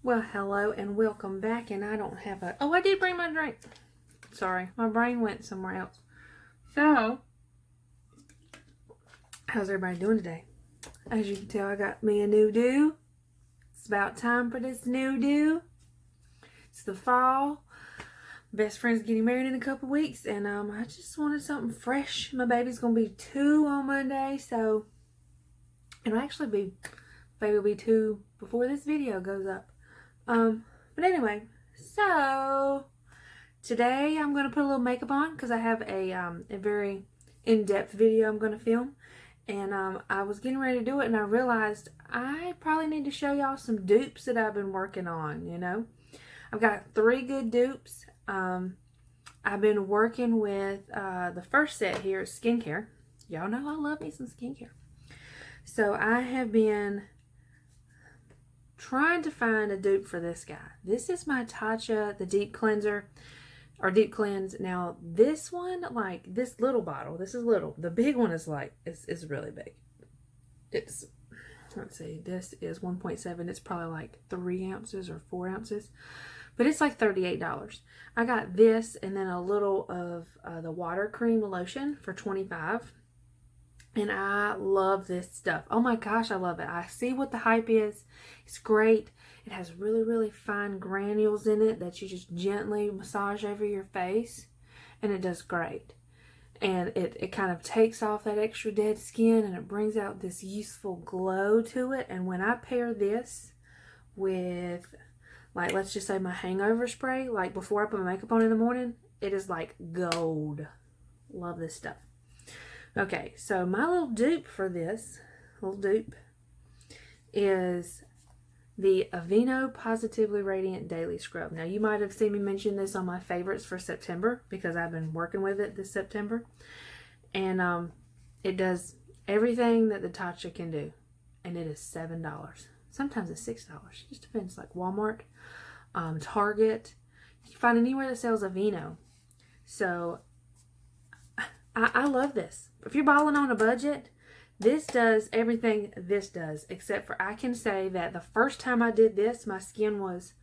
Well, hello and welcome back. And I don't have a... Oh, I did bring my drink. Sorry, my brain went somewhere else. So, how's everybody doing today? As you can tell, I got me a new do. It's about time for this new do. It's the fall. Best friend's getting married in a couple weeks, and I just wanted something fresh. My baby's gonna be 2 on Monday, so it'll actually be, baby will be 2 before this video goes up. But anyway, so today I'm gonna put a little makeup on because I have a very in-depth video I'm gonna film, and I was getting ready to do it, and I realized I probably need to show y'all some dupes that I've been working on. You know, I've got 3 good dupes. I've been working with the first set here is skincare. Y'all know I love me some skincare. So I have been trying to find a dupe for this guy. This is my Tacha, the deep cleanser, or deep cleanse. Now this one, like this little bottle, this is little. The big one is like, it's really big. It's, let's see, this is 1.7. It's probably like 3 ounces or 4 ounces. But it's like $38. I got this and then a little of the water cream lotion for $25. And I love this stuff. Oh my gosh, I love it. I see what the hype is. It's great. It has really, really fine granules in it that you just gently massage over your face. And it does great. And it kind of takes off that extra dead skin and it brings out this youthful glow to it. And when I pair this with, like, let's just say my hangover spray, like before I put my makeup on in the morning, it is like gold. Love this stuff. Okay, so my little dupe for this, is the Aveeno Positively Radiant Daily Scrub. Now, you might have seen me mention this on my favorites for September because I've been working with it this September. And it does everything that the Tacha can do. And it is $7. Sometimes it's $6. It just depends, like Walmart, Target. You can find anywhere that sells Aveeno. So I love this. If you're balling on a budget, this does everything this does, except for I can say that the first time I did this, my skin was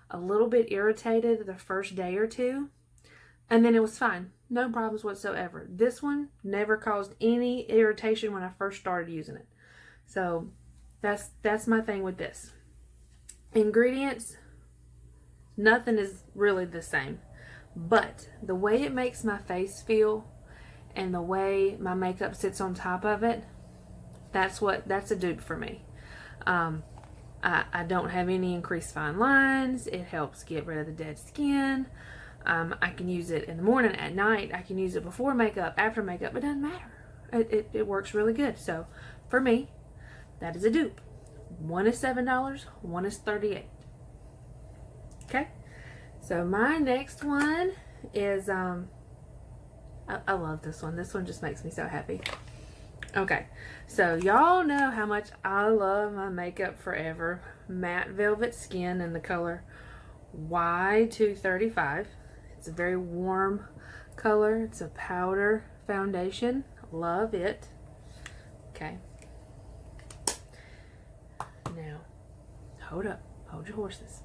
a little bit irritated the first day or 2, and then it was fine. No problems whatsoever. This one never caused any irritation when I first started using it. So that's my thing with this. Ingredients, nothing is really the same, but the way it makes my face feel and the way my makeup sits on top of it, that's a dupe for me. I don't have any increased fine lines. It helps get rid of the dead skin. I can use it in the morning, at night. I can use it before makeup, after makeup. It doesn't matter. It works really good. So for me, that is a dupe. One is $7, one is $38. Okay, so my next one is I love this one. This one just makes me so happy. Okay, so y'all know how much I love my Makeup Forever Matte Velvet Skin in the color Y235. It's a very warm color. It's a powder foundation. Love it. Okay. Now, hold up. Hold your horses.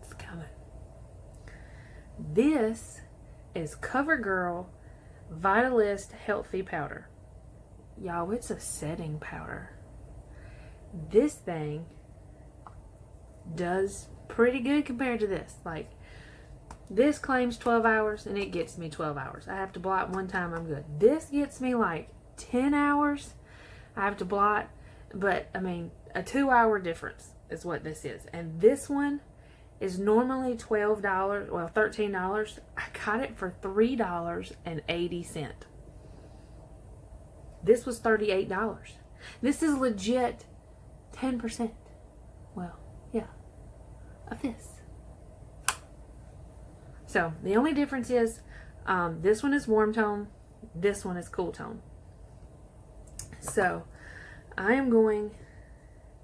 It's coming. This is Covergirl Vitalist Healthy Powder. Y'all, it's a setting powder. This thing does pretty good compared to this. Like, this claims 12 hours and it gets me 12 hours. I have to blot one time, I'm good. This gets me like 10 hours. I have to blot, but I mean, a 2-hour difference is what this is. And this one is normally $12, well, $13. I got it for $3.80. This was $38. This is legit 10%. Well, yeah, of this. So the only difference is this one is warm tone, this one is cool tone. So I am going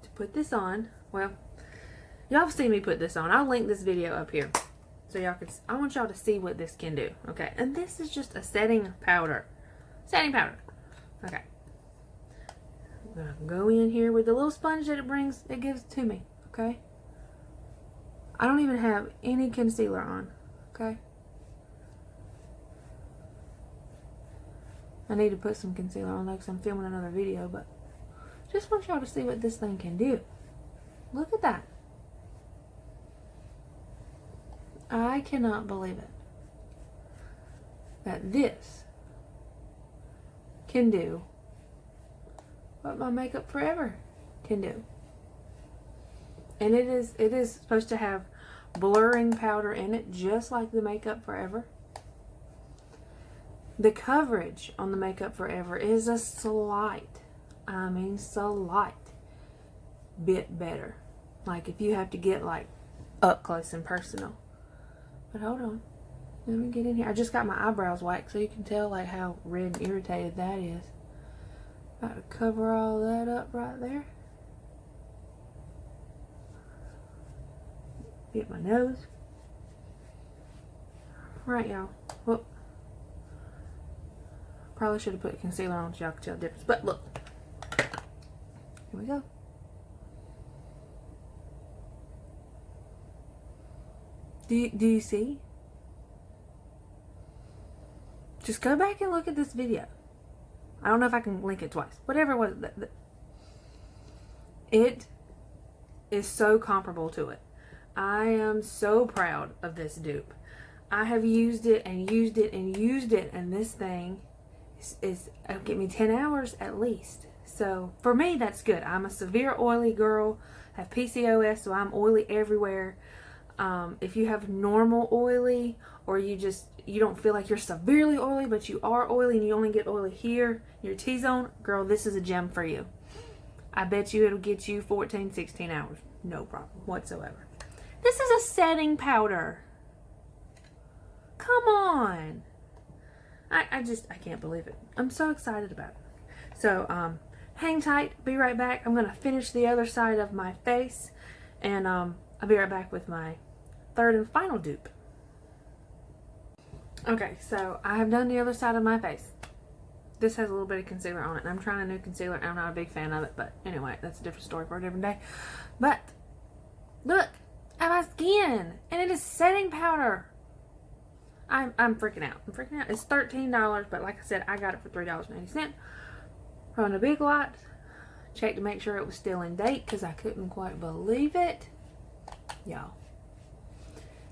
to put this on. Well, y'all have seen me put this on. I'll link this video up here so y'all can. I want y'all to see what this can do. Okay, and this is just a setting powder. Setting powder. Okay. I'm gonna go in here with the little sponge that it gives to me. Okay. I don't even have any concealer on, okay? I need to put some concealer on though because I'm filming another video, but just want y'all to see what this thing can do. Look at that. I cannot believe it. That this can do what my Makeup Forever can do. And it is supposed to have blurring powder in it, just like the Makeup Forever. The coverage on the Makeup Forever is a slight bit better. Like if you have to get like up close and personal. But hold on. Let me get in here. I just got my eyebrows waxed so you can tell like how red and irritated that is. About to cover all that up right there. Get my nose. Right, y'all. Whoop. Probably should have put concealer on so y'all could tell the difference. But look. Here we go. Do you see? Just go back and look at this video. I don't know if I can link it twice. Whatever it was. It is so comparable to it. I am so proud of this dupe. I have used it and used it and used it. And this thing is get me 10 hours at least. So for me, that's good. I'm a severe oily girl. I have PCOS, so I'm oily everywhere. If you have normal oily, or you don't feel like you're severely oily, but you are oily and you only get oily here, your T-zone, girl, this is a gem for you. I bet you it'll get you 14, 16 hours. No problem whatsoever. This is a setting powder. Come on. I can't believe it. I'm so excited about it. So, hang tight. Be right back. I'm going to finish the other side of my face. And I'll be right back with my third and final dupe. Okay, so I have done the other side of my face. This has a little bit of concealer on it. And I'm trying a new concealer. And I'm not a big fan of it. But anyway, that's a different story for a different day. But, look at my skin. And it is setting powder. I'm freaking out. I'm freaking out. It's $13, but like I said, I got it for $3.80 from the Big Lots. Checked to make sure it was still in date because I couldn't quite believe it. Y'all.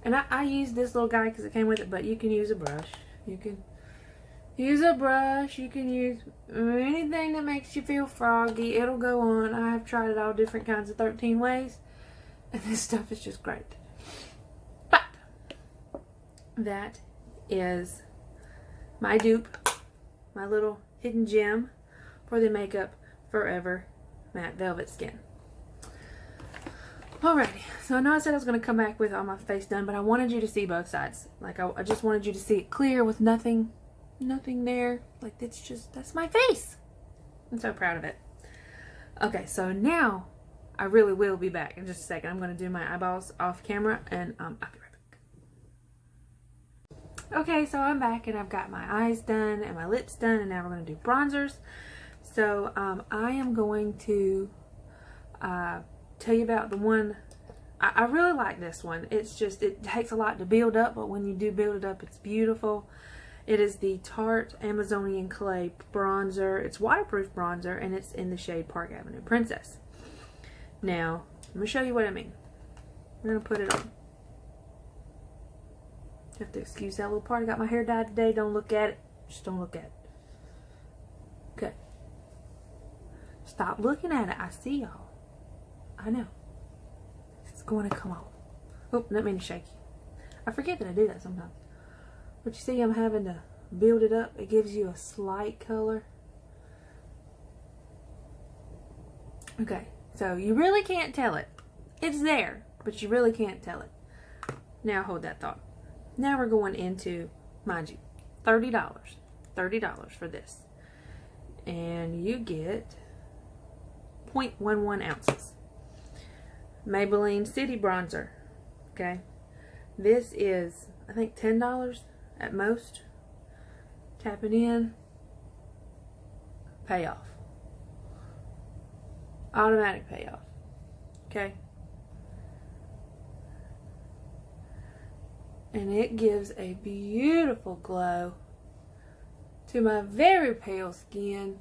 And I used this little guy because it came with it, but you can use a brush. You can use a brush. You can use anything that makes you feel froggy. It'll go on. I have tried it all different kinds of 13 ways. And this stuff is just great. But that is my dupe, my little hidden gem for the Makeup Forever Matte Velvet Skin. Alrighty, so I know I said I was going to come back with all my face done, but I wanted you to see both sides. Like I just wanted you to see it clear with nothing there. Like that's my face. I'm so proud of it. Okay, so now I really will be back in just a second. I'm going to do my eyeballs off camera, and I'll be right back. Okay, so I'm back and I've got my eyes done and my lips done, and now we're going to do bronzers. So I am going to tell you about the one. I really like this one. It's just, it takes a lot to build up, but when you do build it up, it's beautiful. It is the Tarte Amazonian Clay bronzer. It's waterproof bronzer, and it's in the shade Park Avenue Princess. Now, let me show you what I mean. We're going to put it on. You have to excuse that little part. I got my hair dyed today. Don't look at it. Just don't look at it. Okay. Stop looking at it. I see y'all. I know. It's going to come off. Oh, didn't mean to shake you. I forget that I do that sometimes. But you see, I'm having to build it up. It gives you a slight color. Okay. So you really can't tell it. It's there, but you really can't tell it. Now hold that thought. Now we're going into, mind you, $30. $30 for this. And you get 0.11 ounces. Maybelline City Bronzer. Okay. This is, I think, $10 at most. Tap it in. Payoff. Automatic payoff. Okay. And it gives a beautiful glow to my very pale skin.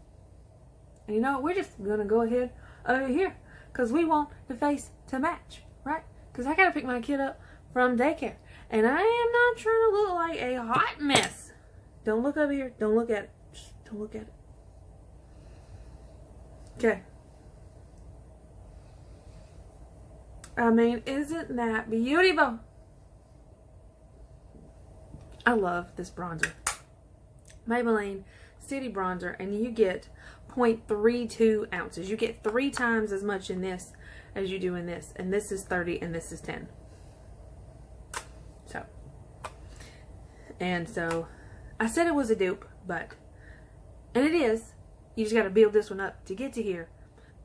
And you know what? We're just going to go ahead over here because we want the face to match, right? Because I got to pick my kid up from daycare. And I am not trying to look like a hot mess. Don't look over here. Don't look at it. Just don't look at it. Okay. I mean, isn't that beautiful? I love this bronzer. Maybelline City Bronzer, and you get 0.32 ounces. You get 3 times as much in this as you do in this. And this is 30 and this is 10. So, I said it was a dupe, but, and it is. You just got to build this one up to get to here.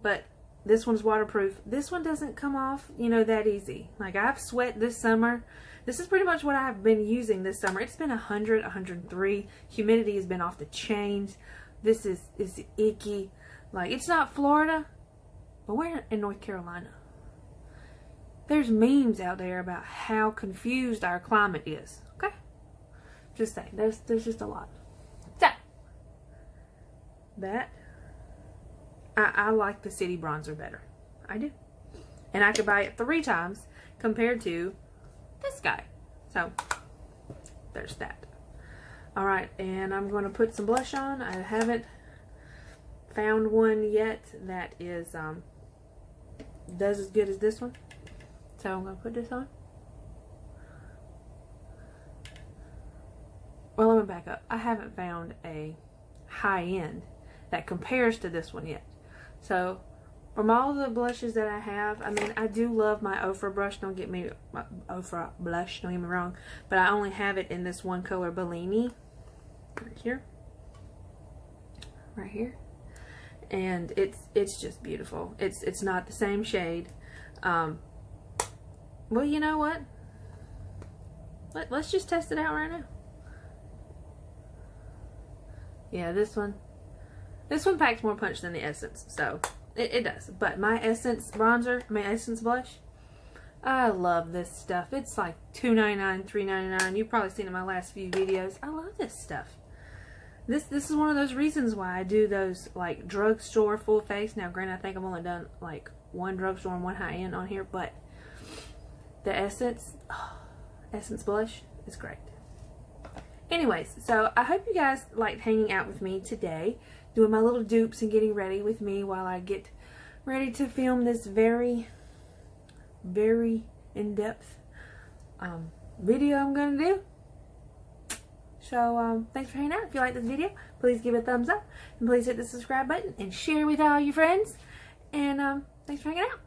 But this one's waterproof. This one doesn't come off, you know, that easy. Like, I've sweat this summer. This is pretty much what I've been using this summer. It's been 100, 103. Humidity has been off the chains. This is icky. Like, it's not Florida, but we're in North Carolina. There's memes out there about how confused our climate is. Okay? Just saying. There's just a lot. So, that, I like the City Bronzer better. I do. And I could buy it 3 times compared to this guy. So, there's that. Alright, and I'm going to put some blush on. I haven't found one yet that is, does as good as this one. So, I'm going to put this on. Well, let me back up. I haven't found a high-end that compares to this one yet. So, from all the blushes that I have, I mean, I do love my Ofra brush. Don't get me, Ofra blush, don't get me wrong. But I only have it in this one color, Belini. Right here. Right here. And it's just beautiful. It's not the same shade. Well, you know what? Let's just test it out right now. Yeah, this one packs more punch than the Essence, so it does. But my Essence bronzer, my Essence blush, I love this stuff. It's like $2.99, $3.99. You've probably seen it in my last few videos. I love this stuff. This is one of those reasons why I do those like drugstore full face. Now, granted, I think I've only done like one drugstore and one high-end on here, but the Essence blush is great. Anyways, so I hope you guys liked hanging out with me today, doing my little dupes and getting ready with me while I get ready to film this very, very in-depth video I'm going to do. So, thanks for hanging out. If you like this video, please give it a thumbs up, and please hit the subscribe button and share with all your friends. And, thanks for hanging out.